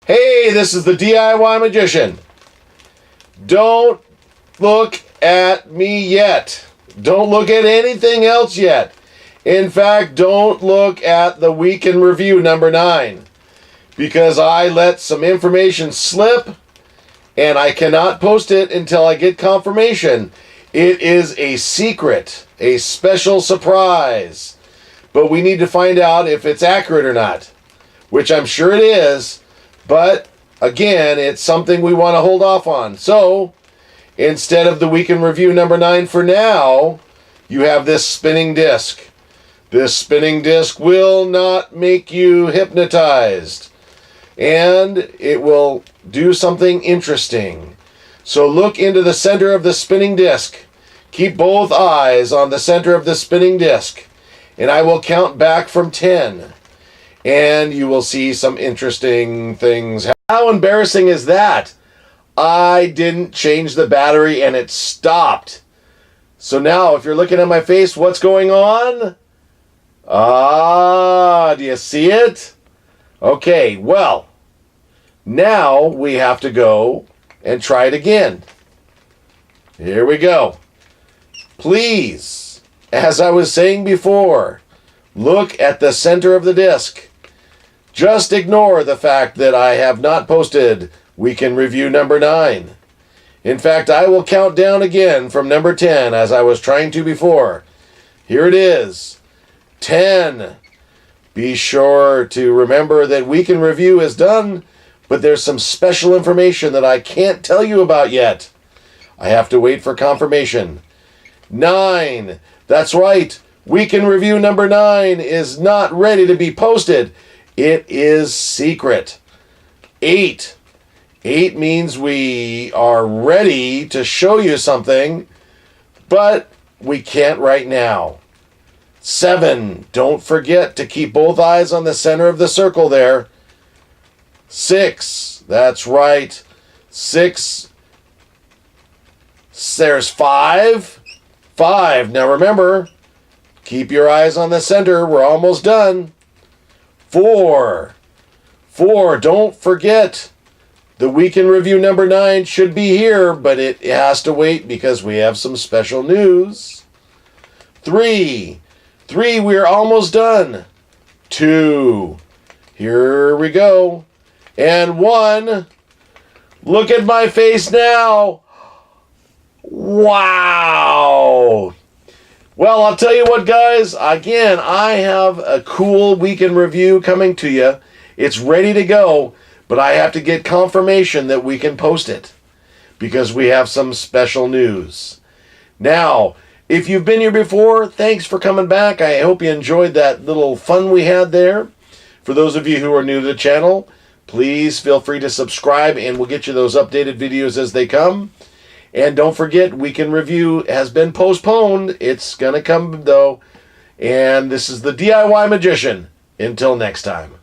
Hey, this is the DIY Magician. Don't look at me yet. Don't look at anything else yet. In fact, don't look at the week in review number 9 because I let some information slip and I cannot post it until I get confirmation. It is a secret, a special surprise, but we need to find out if it's accurate or not, which I'm sure it is, but again, it's something we want to hold off on. So, instead of the week in review number 9 for now, you have this spinning disc. This spinning disc will not make you hypnotized, and it will do something interesting. So look into the center of the spinning disc. Keep both eyes on the center of the spinning disc, and I will count back from 10, and you will see some interesting things. How embarrassing is that? I didn't change the battery and it stopped. So now, if you're looking at my face, what's going on? Do you see it? Okay, well, now we have to go and try it again. Here we go. Please, as I was saying before, look at the center of the disc. Just ignore the fact that I have not posted Week in Review number 9. In fact, I will count down again from number 10 as I was trying to before. Here it is. 10. Be sure to remember that Week in Review is done, but there's some special information that I can't tell you about yet. I have to wait for confirmation. 9. That's right. Week in Review number 9 is not ready to be posted. It is secret. 8. 8 means we are ready to show you something, but we can't right now. 7. Don't forget to keep both eyes on the center of the circle there. 6. That's right. 6. There's 5. 5. Now remember, keep your eyes on the center. We're almost done. 4. 4. Don't forget. The Week in Review number 9 should be here, but it has to wait because we have some special news. 3. 3. We're almost done. 2. Here we go. And 1. Look at my face now. Wow. Well, I'll tell you what, guys. Again, I have a cool Week in Review coming to you. It's ready to go, but I have to get confirmation that we can post it because we have some special news. Now, if you've been here before, thanks for coming back. I hope you enjoyed that little fun we had there. For those of you who are new to the channel, please feel free to subscribe and we'll get you those updated videos as they come. And don't forget, Week in Review has been postponed. It's going to come, though. And this is the DIY Magician. Until next time.